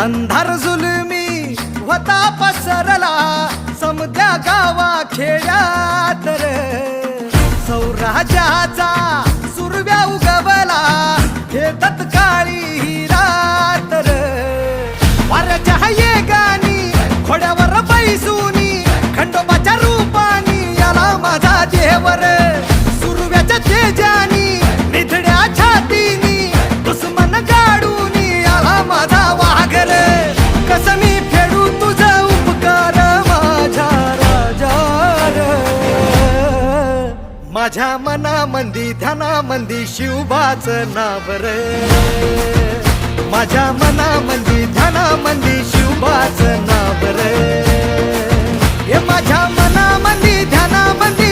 अंधार जुलमी होता पसरला समद्या गावा खेड्यात रे सौराजाचा सुरव्या उगवला हे तत्काळी ही रात रे वाऱ्याच्या येगानी खोड्यावर बैसूनी खंडोबाच्या रूपानी याला माझा देवर सुरव्याच्या तेजानी निधड्या छातीनी दुश्मन गाडूनी याला माझा वाघर कस मी फेडू तुझा उपकार माझ्या राजार माझ्या मनामंदी ध्यानामंदी शिवबाचं नाव रे माझ्या मनामंदी ध्यानामंदी शिवबाचं नाव रे हे माझ्या मनामंदी ध्यानामंदी